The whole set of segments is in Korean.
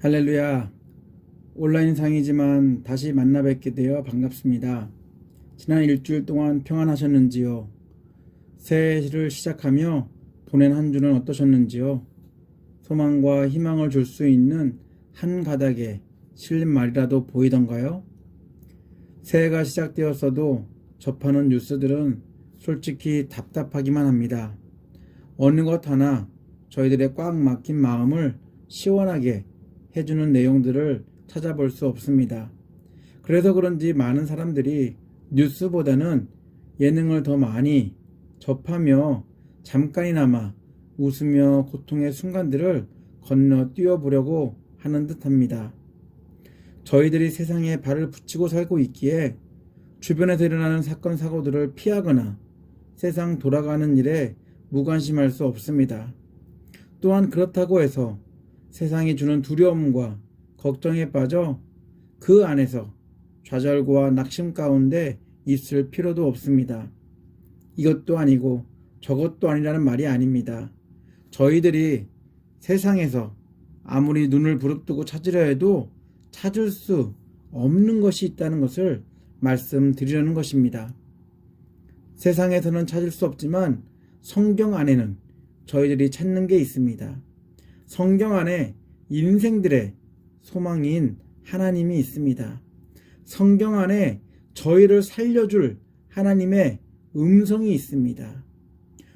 할렐루야. 온라인상이지만 다시 만나 뵙게 되어 반갑습니다. 지난 일주일 동안 평안하셨는지요? 새해를 시작하며 보낸 한 주는 어떠셨는지요? 소망과 희망을 줄 수 있는 한 가닥의 실말이라도 보이던가요? 새해가 시작되었어도 접하는 뉴스들은 솔직히 답답하기만 합니다. 어느 것 하나 저희들의 꽉 막힌 마음을 시원하게 해주는 내용들을 찾아볼 수 없습니다. 그래서 그런지 많은 사람들이 뉴스보다는 예능을 더 많이 접하며 잠깐이나마 웃으며 고통의 순간들을 건너뛰어 보려고 하는 듯합니다. 저희들이 세상에 발을 붙이고 살고 있기에 주변에서 일어나는 사건 사고들을 피하거나 세상 돌아가는 일에 무관심할 수 없습니다. 또한 그렇다고 해서 세상이 주는 두려움과 걱정에 빠져 그 안에서 좌절과 낙심 가운데 있을 필요도 없습니다. 이것도 아니고 저것도 아니라는 말이 아닙니다. 저희들이 세상에서 아무리 눈을 부릅뜨고 찾으려 해도 찾을 수 없는 것이 있다는 것을 말씀드리려는 것입니다. 세상에서는 찾을 수 없지만 성경 안에는 저희들이 찾는 게 있습니다. 성경 안에 인생들의 소망인 하나님이 있습니다. 성경 안에 저희를 살려줄 하나님의 음성이 있습니다.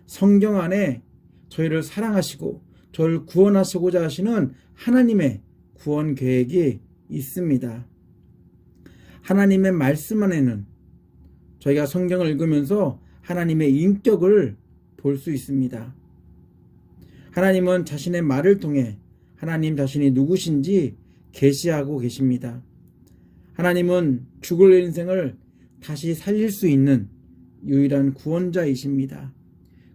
성경 안에 저희를 사랑하시고 저희를 구원하시고자 하시는 하나님의 구원 계획이 있습니다. 하나님의 말씀 안에는 저희가 성경을 읽으면서 하나님의 인격을 볼 수 있습니다. 하나님은 자신의 말을 통해 하나님 자신이 누구신지 계시하고 계십니다. 하나님은 죽을 인생을 다시 살릴 수 있는 유일한 구원자이십니다.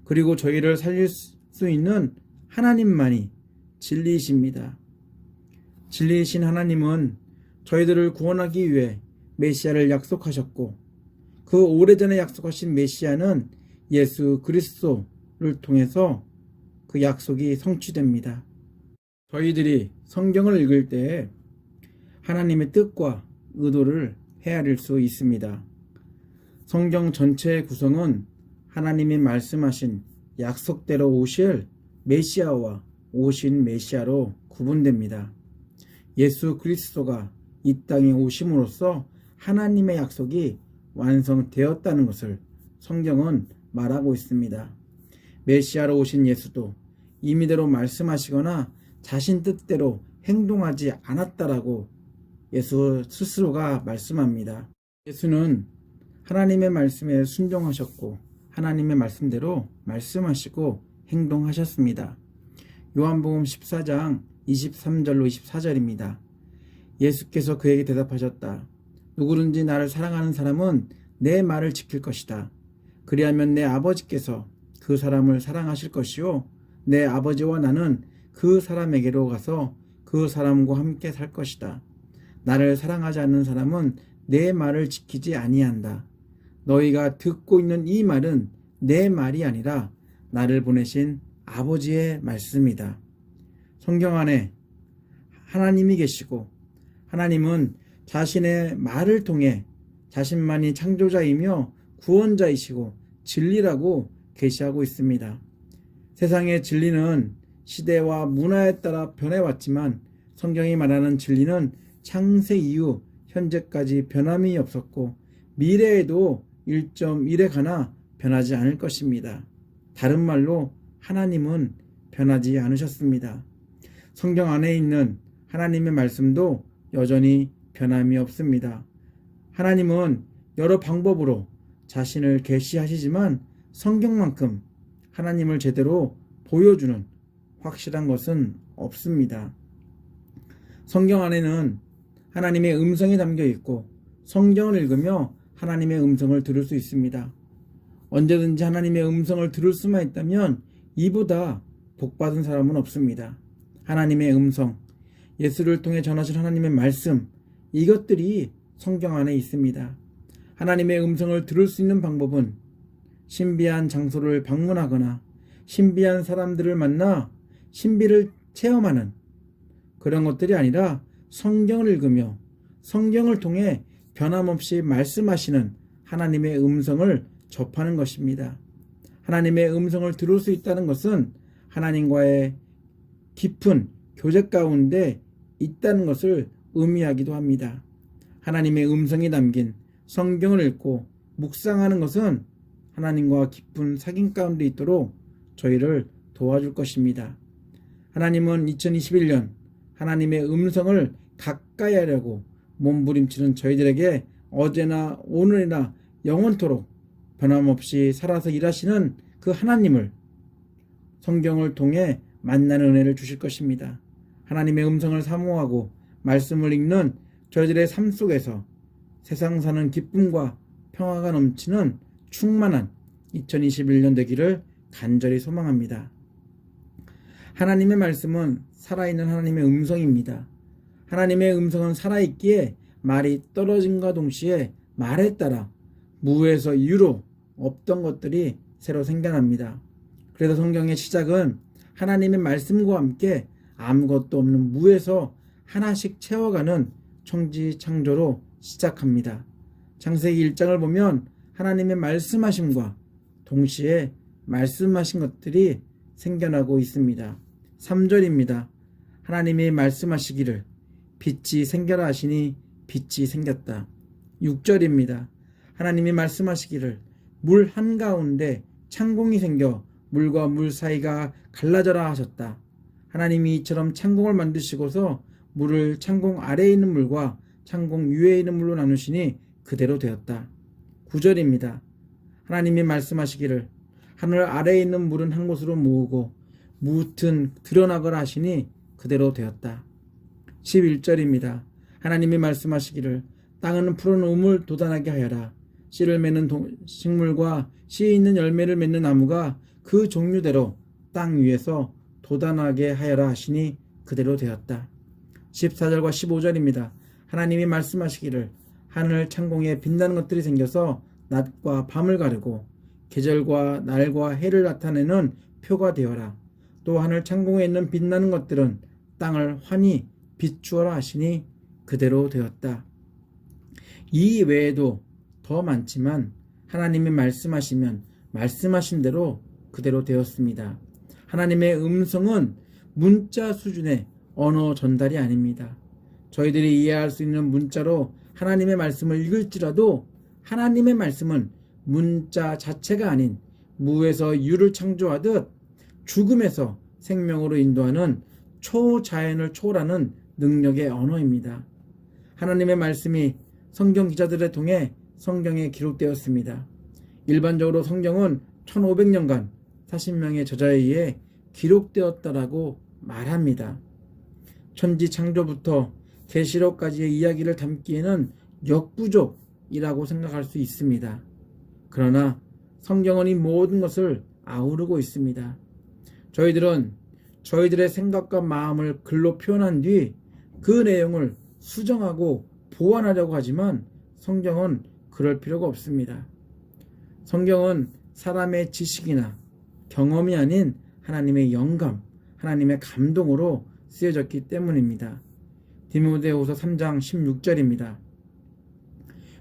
그리고 저희를 살릴 수 있는 하나님만이 진리이십니다. 진리이신 하나님은 저희들을 구원하기 위해 메시아를 약속하셨고 그 오래전에 약속하신 메시아는 예수 그리스도를 통해서 그 약속이 성취됩니다. 저희들이 성경을 읽을 때 하나님의 뜻과 의도를 헤아릴 수 있습니다. 성경 전체의 구성은 하나님이 말씀하신 약속대로 오실 메시아와 오신 메시아로 구분됩니다. 예수 그리스도가 이 땅에 오심으로써 하나님의 약속이 완성되었다는 것을 성경은 말하고 있습니다. 메시아로 오신 예수도 임의대로 말씀하시거나 자신 뜻대로 행동하지 않았다라고 예수 스스로가 말씀합니다. 예수는 하나님의 말씀에 순종하셨고 하나님의 말씀대로 말씀하시고 행동하셨습니다. 요한복음 14장 23절로 24절입니다. 예수께서 그에게 대답하셨다. 누구든지 나를 사랑하는 사람은 내 말을 지킬 것이다. 그리하면 내 아버지께서 그 사람을 사랑하실 것이요 내 아버지와 나는 그 사람에게로 가서 그 사람과 함께 살 것이다. 나를 사랑하지 않는 사람은 내 말을 지키지 아니한다. 너희가 듣고 있는 이 말은 내 말이 아니라 나를 보내신 아버지의 말씀이다. 성경 안에 하나님이 계시고 하나님은 자신의 말을 통해 자신만이 창조자이며 구원자이시고 진리라고 계시하고 있습니다. 세상의 진리는 시대와 문화에 따라 변해왔지만 성경이 말하는 진리는 창세 이후 현재까지 변함이 없었고 미래에도 1.1에 가나 변하지 않을 것입니다. 다른 말로 하나님은 변하지 않으셨습니다. 성경 안에 있는 하나님의 말씀도 여전히 변함이 없습니다. 하나님은 여러 방법으로 자신을 계시하시지만 성경만큼 하나님을 제대로 보여주는 확실한 것은 없습니다. 성경 안에는 하나님의 음성이 담겨 있고 성경을 읽으며 하나님의 음성을 들을 수 있습니다. 언제든지 하나님의 음성을 들을 수만 있다면 이보다 복받은 사람은 없습니다. 하나님의 음성, 예수를 통해 전하신 하나님의 말씀, 이것들이 성경 안에 있습니다. 하나님의 음성을 들을 수 있는 방법은 신비한 장소를 방문하거나 신비한 사람들을 만나 신비를 체험하는 그런 것들이 아니라 성경을 읽으며 성경을 통해 변함없이 말씀하시는 하나님의 음성을 접하는 것입니다. 하나님의 음성을 들을 수 있다는 것은 하나님과의 깊은 교제 가운데 있다는 것을 의미하기도 합니다. 하나님의 음성이 담긴 성경을 읽고 묵상하는 것은 하나님과 깊은 사귐 가운데 있도록 저희를 도와줄 것입니다. 하나님은 2021년 하나님의 음성을 가까이 하려고 몸부림치는 저희들에게 어제나 오늘이나 영원토록 변함없이 살아서 일하시는 그 하나님을 성경을 통해 만나는 은혜를 주실 것입니다. 하나님의 음성을 사모하고 말씀을 읽는 저희들의 삶 속에서 세상 사는 기쁨과 평화가 넘치는 충만한 2021년 되기를 간절히 소망합니다. 하나님의 말씀은 살아있는 하나님의 음성입니다. 하나님의 음성은 살아있기에 말이 떨어짐과 동시에 말에 따라 무에서 유로 없던 것들이 새로 생겨납니다. 그래서 성경의 시작은 하나님의 말씀과 함께 아무것도 없는 무에서 하나씩 채워가는 천지창조로 시작합니다. 창세기 1장을 보면 하나님의 말씀하심과 동시에 말씀하신 것들이 생겨나고 있습니다. 3절입니다. 하나님이 말씀하시기를 빛이 생겨라 하시니 빛이 생겼다. 6절입니다. 하나님이 말씀하시기를 물 한가운데 창공이 생겨 물과 물 사이가 갈라져라 하셨다. 하나님이 이처럼 창공을 만드시고서 물을 창공 아래에 있는 물과 창공 위에 있는 물로 나누시니 그대로 되었다. 9절입니다. 하나님이 말씀하시기를 하늘 아래에 있는 물은 한 곳으로 모으고 무튼 드러나거라 하시니 그대로 되었다. 11절입니다. 하나님이 말씀하시기를 땅은 푸른 우물 돋아나게 하여라. 씨를 맺는 식물과 씨 있는 열매를 맺는 나무가 그 종류대로 땅 위에서 돋아나게 하여라 하시니 그대로 되었다. 14절과 15절입니다. 하나님이 말씀하시기를 하늘 창공에 빛나는 것들이 생겨서 낮과 밤을 가르고 계절과 날과 해를 나타내는 표가 되어라. 또 하늘 창공에 있는 빛나는 것들은 땅을 환히 비추어라 하시니 그대로 되었다. 이 외에도 더 많지만 하나님이 말씀하시면 말씀하신 대로 그대로 되었습니다. 하나님의 음성은 문자 수준의 언어 전달이 아닙니다. 저희들이 이해할 수 있는 문자로 하나님의 말씀을 읽을지라도 하나님의 말씀은 문자 자체가 아닌 무에서 유를 창조하듯 죽음에서 생명으로 인도하는 초자연을 초월하는 능력의 언어입니다. 하나님의 말씀이 성경 기자들을 통해 성경에 기록되었습니다. 일반적으로 성경은 1500년간 40명의 저자에 의해 기록되었다라고 말합니다. 천지 창조부터 계시록까지의 이야기를 담기에는 역부족이라고 생각할 수 있습니다. 그러나 성경은 이 모든 것을 아우르고 있습니다. 저희들은 저희들의 생각과 마음을 글로 표현한 뒤 그 내용을 수정하고 보완하려고 하지만 성경은 그럴 필요가 없습니다. 성경은 사람의 지식이나 경험이 아닌 하나님의 영감, 하나님의 감동으로 쓰여졌기 때문입니다. 디모데후서 3장 16절입니다.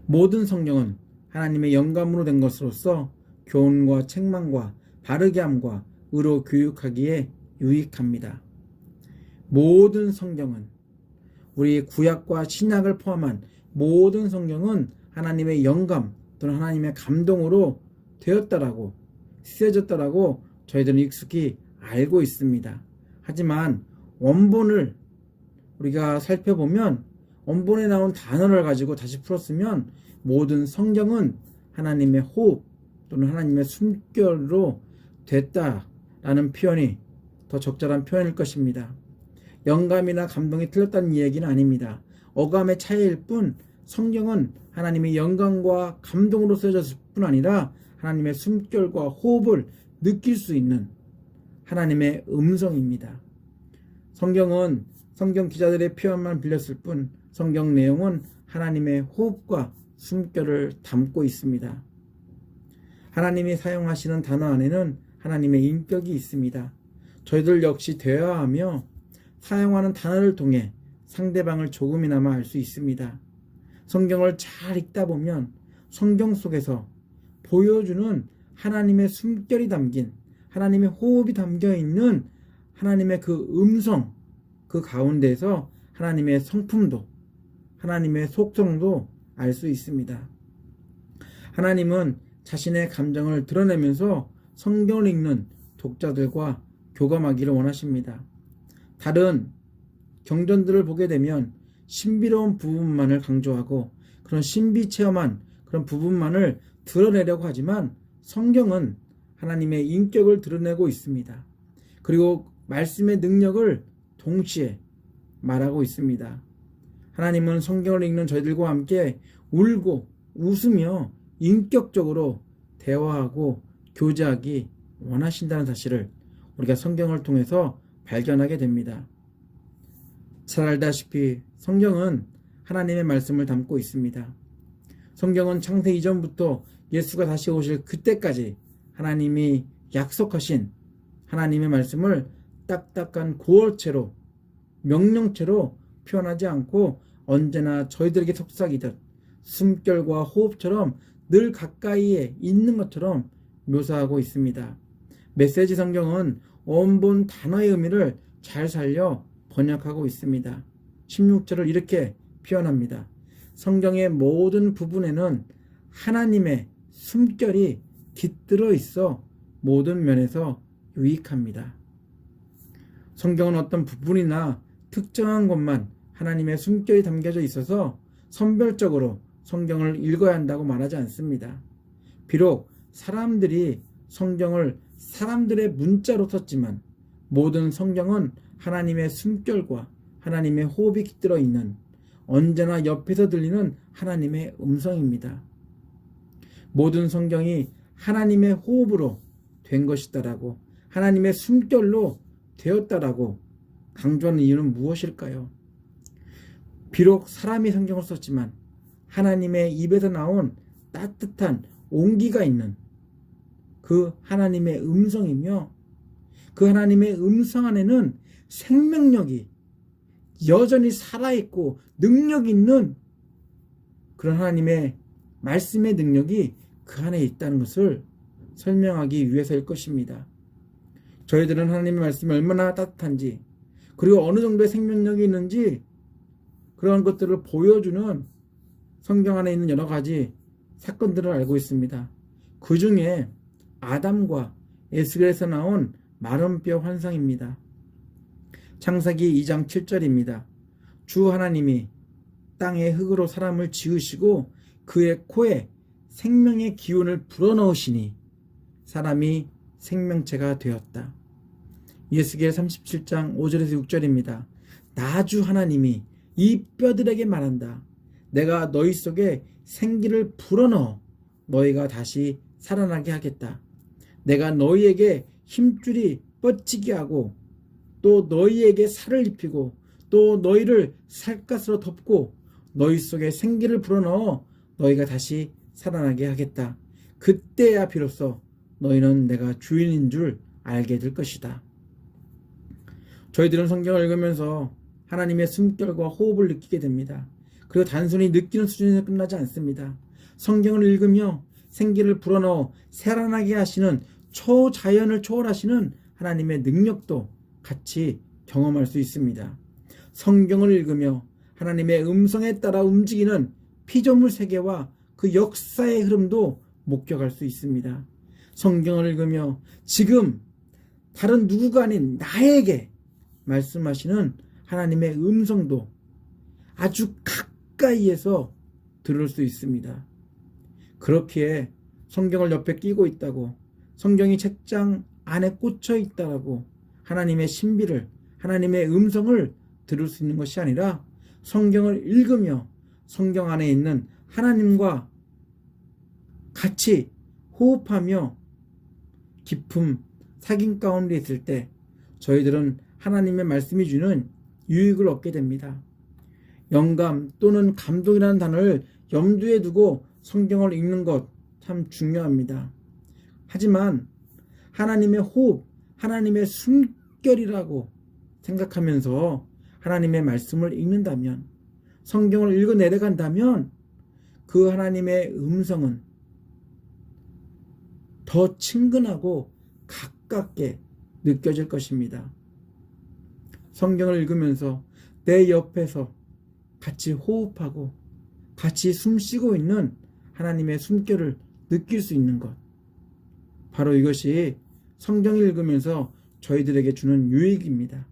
모든 성경은 하나님의 영감으로 된 것으로서 교훈과 책망과 바르게 함과 의로 교육하기에 유익합니다. 모든 성경은 우리 구약과 신약을 포함한 모든 성경은 하나님의 영감 또는 하나님의 감동으로 되었다라고 쓰여졌다라고 저희들은 익숙히 알고 있습니다. 하지만 원본을 우리가 살펴보면 원본에 나온 단어를 가지고 다시 풀었으면 모든 성경은 하나님의 호흡 또는 하나님의 숨결로 됐다라는 표현이 더 적절한 표현일 것입니다. 영감이나 감동이 틀렸다는 얘기는 아닙니다. 어감의 차이일 뿐 성경은 하나님의 영감과 감동으로 쓰여졌을 뿐 아니라 하나님의 숨결과 호흡을 느낄 수 있는 하나님의 음성입니다. 성경은 성경 기자들의 표현만 빌렸을 뿐 성경 내용은 하나님의 호흡과 숨결을 담고 있습니다. 하나님이 사용하시는 단어 안에는 하나님의 인격이 있습니다. 저희들 역시 대화하며 사용하는 단어를 통해 상대방을 조금이나마 알 수 있습니다. 성경을 잘 읽다 보면 성경 속에서 보여주는 하나님의 숨결이 담긴, 하나님의 호흡이 담겨 있는 하나님의 그 음성, 그 가운데서 하나님의 성품도, 하나님의 속성도 알 수 있습니다. 하나님은 자신의 감정을 드러내면서 성경을 읽는 독자들과 교감하기를 원하십니다. 다른 경전들을 보게 되면 신비로운 부분만을 강조하고 그런 신비체험한 그런 부분만을 드러내려고 하지만 성경은 하나님의 인격을 드러내고 있습니다. 그리고 말씀의 능력을 동시에 말하고 있습니다. 하나님은 성경을 읽는 저희들과 함께 울고 웃으며 인격적으로 대화하고 교제하기 원하신다는 사실을 우리가 성경을 통해서 발견하게 됩니다. 잘 알다시피 성경은 하나님의 말씀을 담고 있습니다. 성경은 창세 이전부터 예수가 다시 오실 그때까지 하나님이 약속하신 하나님의 말씀을 딱딱한 고어체로, 명령체로 표현하지 않고 언제나 저희들에게 속삭이듯 숨결과 호흡처럼 늘 가까이에 있는 것처럼 묘사하고 있습니다. 메시지 성경은 원본 단어의 의미를 잘 살려 번역하고 있습니다. 16절을 이렇게 표현합니다. 성경의 모든 부분에는 하나님의 숨결이 깃들어 있어 모든 면에서 유익합니다. 성경은 어떤 부분이나 특정한 것만 하나님의 숨결이 담겨져 있어서 선별적으로 성경을 읽어야 한다고 말하지 않습니다. 비록 사람들이 성경을 사람들의 문자로 썼지만 모든 성경은 하나님의 숨결과 하나님의 호흡이 깃들어 있는 언제나 옆에서 들리는 하나님의 음성입니다. 모든 성경이 하나님의 호흡으로 된 것이다라고, 하나님의 숨결로 되었다라고 강조하는 이유는 무엇일까요? 비록 사람이 성경을 썼지만 하나님의 입에서 나온 따뜻한 온기가 있는 그 하나님의 음성이며 그 하나님의 음성 안에는 생명력이 여전히 살아있고 능력 있는 그런 하나님의 말씀의 능력이 그 안에 있다는 것을 설명하기 위해서일 것입니다. 저희들은 하나님의 말씀이 얼마나 따뜻한지 그리고 어느 정도의 생명력이 있는지 그런 것들을 보여주는 성경 안에 있는 여러 가지 사건들을 알고 있습니다. 그 중에 아담과 에스겔에서 나온 마른 뼈 환상입니다. 창세기 2장 7절입니다. 주 하나님이 땅의 흙으로 사람을 지으시고 그의 코에 생명의 기운을 불어넣으시니 사람이 생명체가 되었다. 에스겔 37장 5절에서 6절입니다. 나 주 하나님이 이 뼈들에게 말한다. 내가 너희 속에 생기를 불어넣어 너희가 다시 살아나게 하겠다. 내가 너희에게 힘줄이 뻗치게 하고 또 너희에게 살을 입히고 또 너희를 살갗으로 덮고 너희 속에 생기를 불어넣어 너희가 다시 살아나게 하겠다. 그때야 비로소 너희는 내가 주인인 줄 알게 될 것이다. 저희들은 성경을 읽으면서 하나님의 숨결과 호흡을 느끼게 됩니다. 그리고 단순히 느끼는 수준에서 끝나지 않습니다. 성경을 읽으며 생기를 불어넣어 살아나게 하시는 초자연을 초월하시는 하나님의 능력도 같이 경험할 수 있습니다. 성경을 읽으며 하나님의 음성에 따라 움직이는 피조물 세계와 그 역사의 흐름도 목격할 수 있습니다. 성경을 읽으며 지금 다른 누구가 아닌 나에게 말씀하시는 하나님의 음성도 아주 가까이에서 들을 수 있습니다. 그렇기에 성경을 옆에 끼고 있다고, 성경이 책장 안에 꽂혀 있다고 하나님의 신비를, 하나님의 음성을 들을 수 있는 것이 아니라 성경을 읽으며 성경 안에 있는 하나님과 같이 호흡하며 깊은 사귐 가운데 있을 때 저희들은 하나님의 말씀이 주는 유익을 얻게 됩니다. 영감 또는 감동이라는 단어를 염두에 두고 성경을 읽는 것 참 중요합니다. 하지만 하나님의 호흡, 하나님의 숨결이라고 생각하면서 하나님의 말씀을 읽는다면, 성경을 읽어 내려간다면 그 하나님의 음성은 더 친근하고 가깝게 느껴질 것입니다. 성경을 읽으면서 내 옆에서 같이 호흡하고 같이 숨쉬고 있는 하나님의 숨결을 느낄 수 있는 것, 바로 이것이 성경을 읽으면서 저희들에게 주는 유익입니다.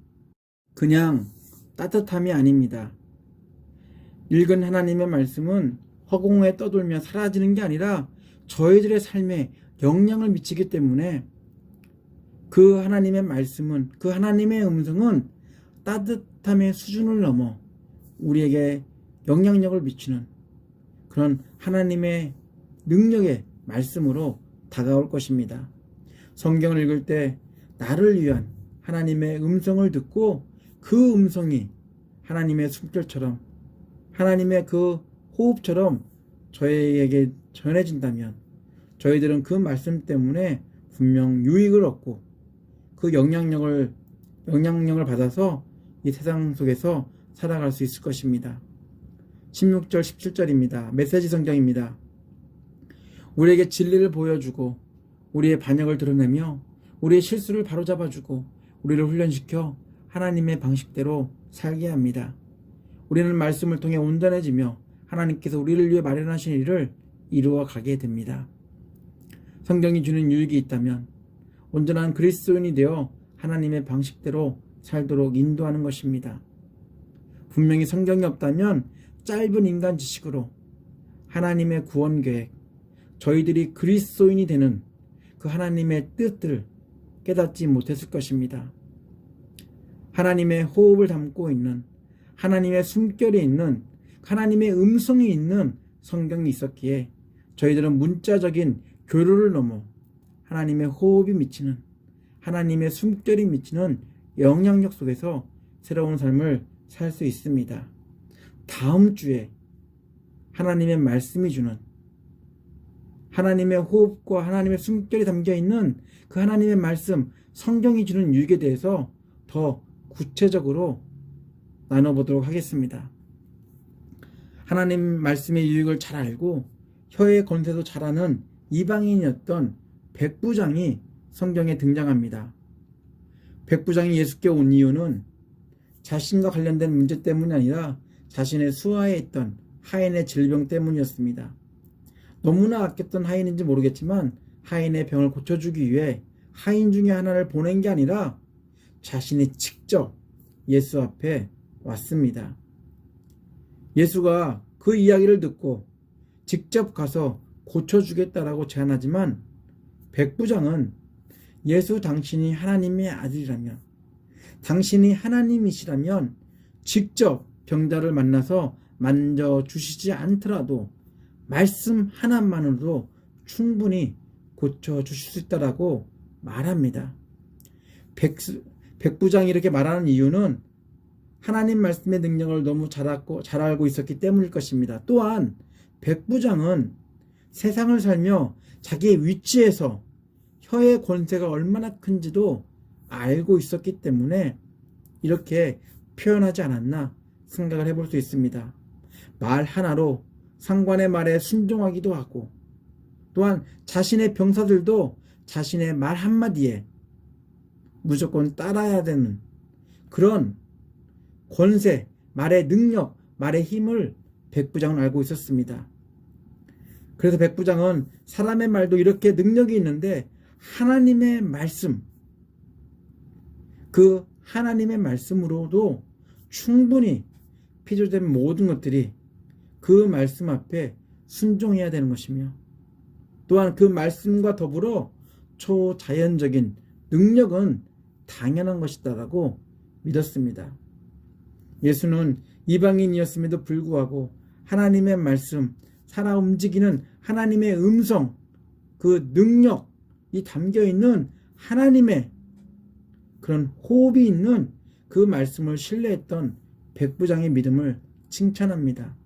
그냥 따뜻함이 아닙니다. 읽은 하나님의 말씀은 허공에 떠돌며 사라지는 게 아니라 저희들의 삶에 영향을 미치기 때문에 그 하나님의 말씀은, 그 하나님의 음성은 따뜻함의 수준을 넘어 우리에게 영향력을 미치는 그런 하나님의 능력의 말씀으로 다가올 것입니다. 성경을 읽을 때 나를 위한 하나님의 음성을 듣고 그 음성이 하나님의 숨결처럼, 하나님의 그 호흡처럼 저희에게 전해진다면 저희들은 그 말씀 때문에 분명 유익을 얻고 그 영향력을 받아서 이 세상 속에서 살아갈 수 있을 것입니다. 16절 17절입니다. 메시지 성경입니다. 우리에게 진리를 보여주고 우리의 반역을 드러내며 우리의 실수를 바로잡아주고 우리를 훈련시켜 하나님의 방식대로 살게 합니다. 우리는 말씀을 통해 온전해지며 하나님께서 우리를 위해 마련하신 일을 이루어 가게 됩니다. 성경이 주는 유익이 있다면 온전한 그리스도인이 되어 하나님의 방식대로 살도록 인도하는 것입니다. 분명히 성경이 없다면 짧은 인간 지식으로 하나님의 구원 계획, 저희들이 그리스도인이 되는 그 하나님의 뜻을 깨닫지 못했을 것입니다. 하나님의 호흡을 담고 있는, 하나님의 숨결이 있는, 하나님의 음성이 있는 성경이 있었기에 저희들은 문자적인 교류를 넘어 하나님의 호흡이 미치는, 하나님의 숨결이 미치는 영향력 속에서 새로운 삶을 살 수 있습니다. 다음 주에 하나님의 말씀이 주는, 하나님의 호흡과 하나님의 숨결이 담겨있는 그 하나님의 말씀, 성경이 주는 유익에 대해서 더 구체적으로 나눠보도록 하겠습니다. 하나님 말씀의 유익을 잘 알고 혀의 권세도 잘하는 이방인이었던 백부장이 성경에 등장합니다. 백부장이 예수께 온 이유는 자신과 관련된 문제 때문이 아니라 자신의 수하에 있던 하인의 질병 때문이었습니다. 너무나 아꼈던 하인인지 모르겠지만 하인의 병을 고쳐주기 위해 하인 중에 하나를 보낸 게 아니라 자신이 직접 예수 앞에 왔습니다. 예수가 그 이야기를 듣고 직접 가서 고쳐주겠다라고 제안하지만 백부장은 예수 당신이 하나님의 아들이라면, 당신이 하나님이시라면 직접 병자를 만나서 만져주시지 않더라도 말씀 하나만으로도 충분히 고쳐주실 수 있다라고 말합니다. 백부장이 이렇게 말하는 이유는 하나님 말씀의 능력을 너무 잘 알고 있었기 때문일 것입니다. 또한 백부장은 세상을 살며 자기의 위치에서 혀의 권세가 얼마나 큰지도 알고 있었기 때문에 이렇게 표현하지 않았나 생각을 해볼 수 있습니다. 말 하나로 상관의 말에 순종하기도 하고, 또한 자신의 병사들도 자신의 말 한마디에 무조건 따라야 되는 그런 권세, 말의 능력, 말의 힘을 백부장은 알고 있었습니다. 그래서 백부장은 사람의 말도 이렇게 능력이 있는데 하나님의 말씀, 그 하나님의 말씀으로도 충분히 필요된 모든 것들이 그 말씀 앞에 순종해야 되는 것이며, 또한 그 말씀과 더불어 초자연적인 능력은 당연한 것이다라고 믿었습니다. 예수는 이방인이었음에도 불구하고 하나님의 말씀, 살아 움직이는 하나님의 음성, 그 능력이 담겨있는 하나님의 그런 호흡이 있는 그 말씀을 신뢰했던 백부장의 믿음을 칭찬합니다.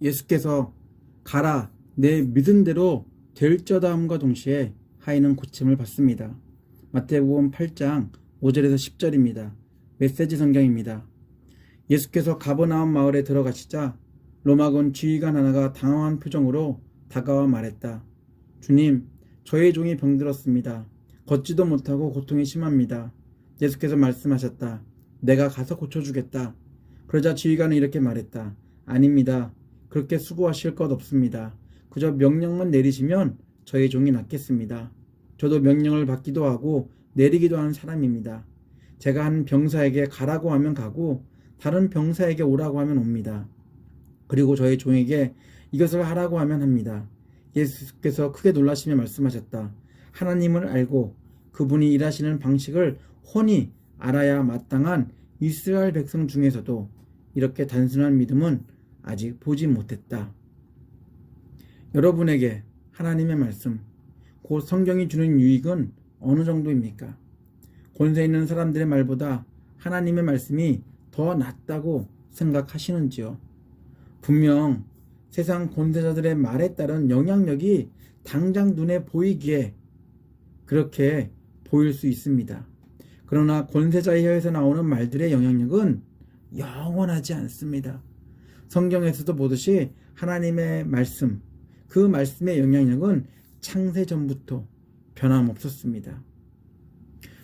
예수께서 가라 내 믿은 대로 될저다 함과 동시에 하인은 고침을 받습니다. 마태복음 8장 5절에서 10절입니다. 메시지 성경입니다. 예수께서 가버나움 마을에 들어가시자 로마군 지휘관 하나가 당황한 표정으로 다가와 말했다. 주님, 저의 종이 병들었습니다. 걷지도 못하고 고통이 심합니다. 예수께서 말씀하셨다. 내가 가서 고쳐주겠다. 그러자 지휘관은 이렇게 말했다. 아닙니다. 그렇게 수고하실 것 없습니다. 그저 명령만 내리시면 저의 종이 낫겠습니다. 저도 명령을 받기도 하고 내리기도 하는 사람입니다. 제가 한 병사에게 가라고 하면 가고 다른 병사에게 오라고 하면 옵니다. 그리고 저의 종에게 이것을 하라고 하면 합니다. 예수께서 크게 놀라시며 말씀하셨다. 하나님을 알고 그분이 일하시는 방식을 훤히 알아야 마땅한 이스라엘 백성 중에서도 이렇게 단순한 믿음은 아직 보지 못했다. 여러분에게 하나님의 말씀, 곧 성경이 주는 유익은 어느 정도입니까? 권세 있는 사람들의 말보다 하나님의 말씀이 더 낫다고 생각하시는지요? 분명 세상 권세자들의 말에 따른 영향력이 당장 눈에 보이기에 그렇게 보일 수 있습니다. 그러나 권세자의 혀에서 나오는 말들의 영향력은 영원하지 않습니다. 성경에서도 보듯이 하나님의 말씀, 그 말씀의 영향력은 창세 전부터 변함없었습니다.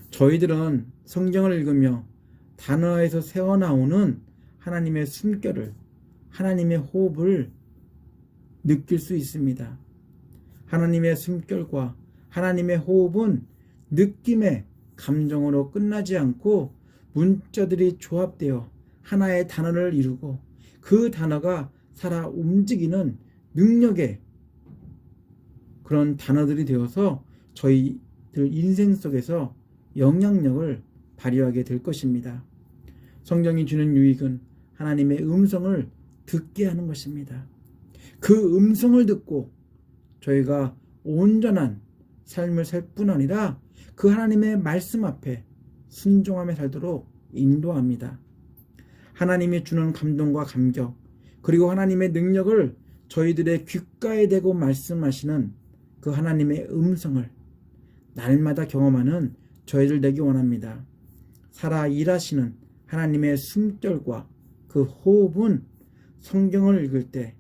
저희들은 성경을 읽으며 단어에서 새어나오는 하나님의 숨결을, 하나님의 호흡을 느낄 수 있습니다. 하나님의 숨결과 하나님의 호흡은 느낌의 감정으로 끝나지 않고 문자들이 조합되어 하나의 단어를 이루고 그 단어가 살아 움직이는 능력의 그런 단어들이 되어서 저희들 인생 속에서 영향력을 발휘하게 될 것입니다. 성경이 주는 유익은 하나님의 음성을 듣게 하는 것입니다. 그 음성을 듣고 저희가 온전한 삶을 살 뿐 아니라 그 하나님의 말씀 앞에 순종하며 살도록 인도합니다. 하나님이 주는 감동과 감격, 그리고 하나님의 능력을 저희들의 귓가에 대고 말씀하시는 그 하나님의 음성을 날마다 경험하는 저희들 되기 원합니다. 살아 일하시는 하나님의 숨결과 그 호흡은 성경을 읽을 때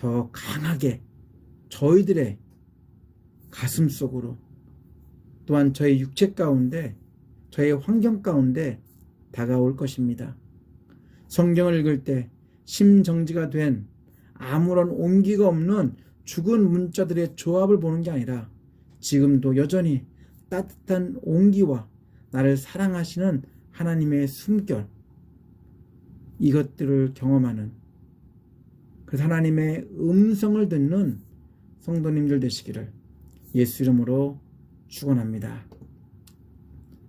더 강하게 저희들의 가슴 속으로, 또한 저희 육체 가운데, 저희 환경 가운데 다가올 것입니다. 성경을 읽을 때 심정지가 된 아무런 온기가 없는 죽은 문자들의 조합을 보는 게 아니라 지금도 여전히 따뜻한 온기와 나를 사랑하시는 하나님의 숨결, 이것들을 경험하는, 그래서 하나님의 음성을 듣는 성도님들 되시기를 예수 이름으로 축원합니다.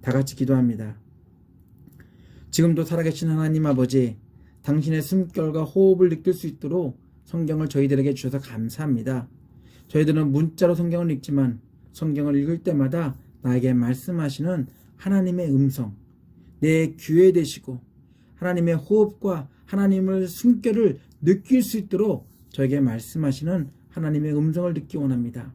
다 같이 기도합니다. 지금도 살아계신 하나님 아버지, 당신의 숨결과 호흡을 느낄 수 있도록 성경을 저희들에게 주셔서 감사합니다. 저희들은 문자로 성경을 읽지만 성경을 읽을 때마다 나에게 말씀하시는 하나님의 음성, 내 귀에 대시고 하나님의 호흡과 하나님의 숨결을 느낄 수 있도록 저에게 말씀하시는 하나님의 음성을 듣기 원합니다.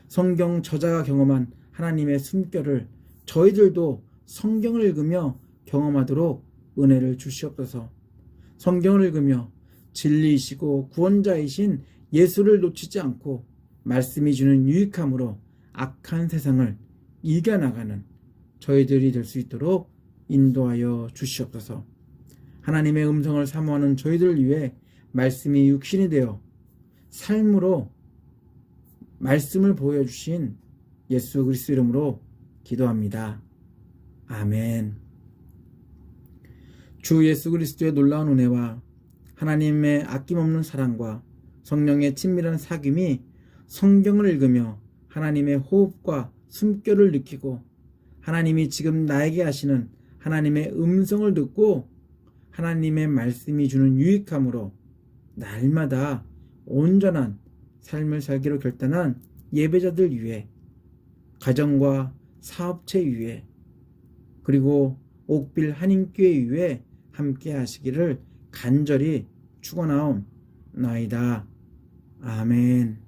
성경 저자가 경험한 하나님의 숨결을 저희들도 성경을 읽으며 경험하도록 은혜를 주시옵소서. 성경을 읽으며 진리이시고 구원자이신 예수를 놓치지 않고 말씀이 주는 유익함으로 악한 세상을 이겨나가는 저희들이 될 수 있도록 인도하여 주시옵소서. 하나님의 음성을 사모하는 저희들을 위해 말씀이 육신이 되어 삶으로 말씀을 보여주신 예수 그리스도 이름으로 기도합니다. 아멘. 주 예수 그리스도의 놀라운 은혜와 하나님의 아낌없는 사랑과 성령의 친밀한 사귐이 성경을 읽으며 하나님의 호흡과 숨결을 느끼고 하나님이 지금 나에게 하시는 하나님의 음성을 듣고 하나님의 말씀이 주는 유익함으로 날마다 온전한 삶을 살기로 결단한 예배자들 위해, 가정과 사업체 위해, 그리고 옥빌 한인교회 위해 함께 하시기를 간절히 축원하옵나이다. 아멘.